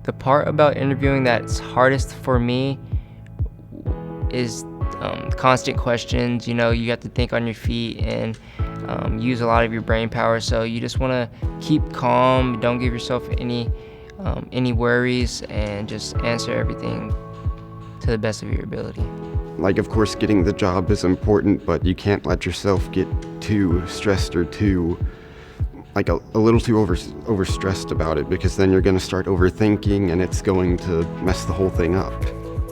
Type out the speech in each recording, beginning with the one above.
The part about interviewing that's hardest for me is constant questions. You have to think on your feet and use a lot of your brain power. So you just want to keep calm. Don't give yourself any worries, and just answer everything to the best of your ability. Like, of course, getting the job is important, but you can't let yourself get too stressed or too, like, a little too overstressed about it, because then you're going to start overthinking and it's going to mess the whole thing up.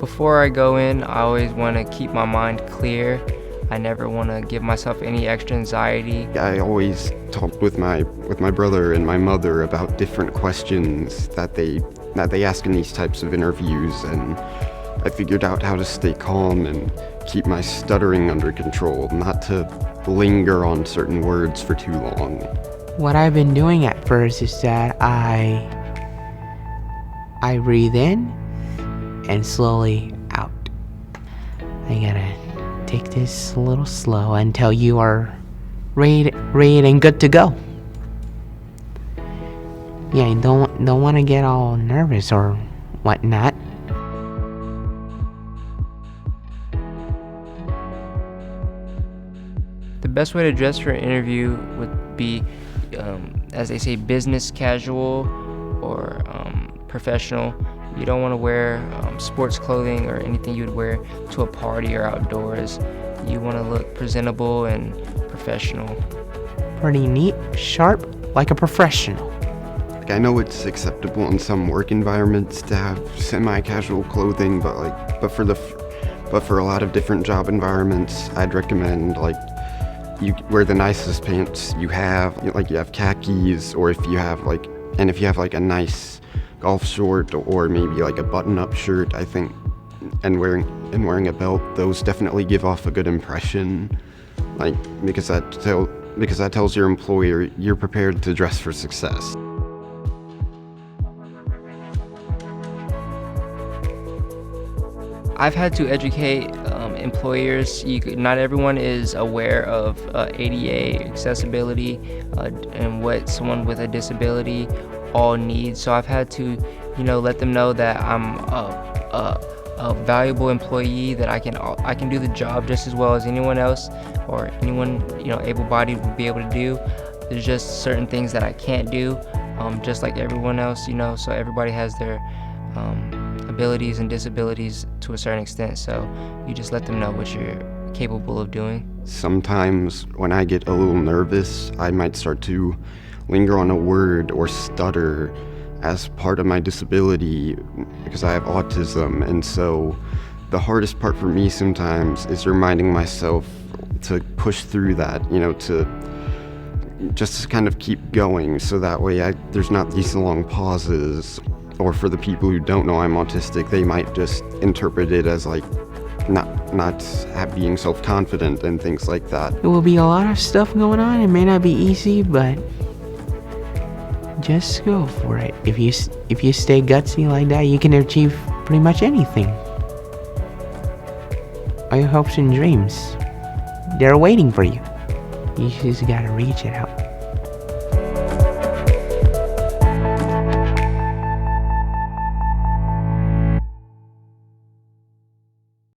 Before I go in, I always want to keep my mind clear. I never want to give myself any extra anxiety. I always talked with my brother and my mother about different questions that they ask in these types of interviews, and I figured out how to stay calm and keep my stuttering under control, not to linger on certain words for too long. What I've been doing at first is that I breathe in and slowly out. I gotta take this a little slow until you are ready and good to go. Yeah, you don't want to get all nervous or whatnot. The best way to dress for an interview would be, as they say, business casual or professional. You don't want to wear sports clothing or anything you'd wear to a party or outdoors. You want to look presentable and professional. Pretty neat, sharp, like a professional. Like, I know it's acceptable in some work environments to have semi-casual clothing, but for a lot of different job environments, I'd recommend, like, you wear the nicest pants you have, like you have khakis, or if you have like a nice golf short, or maybe like a button-up shirt, I think, and wearing a belt, those definitely give off a good impression, like, because that tells your employer you're prepared to dress for success. I've had to educate employers. Not everyone is aware of ADA accessibility and what someone with a disability all needs. So I've had to, let them know that I'm a valuable employee, that I can do the job just as well as anyone else, or anyone able-bodied would be able to do. There's just certain things that I can't do, just like everyone else. So everybody has their abilities and disabilities to a certain extent, so you just let them know what you're capable of doing. Sometimes when I get a little nervous, I might start to linger on a word or stutter as part of my disability, because I have autism, and so the hardest part for me sometimes is reminding myself to push through that, to just kind of keep going, so that way there's not these long pauses. Or for the people who don't know I'm autistic, they might just interpret it as like not being self-confident and things like that. There will be a lot of stuff going on. It may not be easy, but just go for it. If you stay gutsy like that, you can achieve pretty much anything. All your hopes and dreams, they're waiting for you. You just gotta reach it out.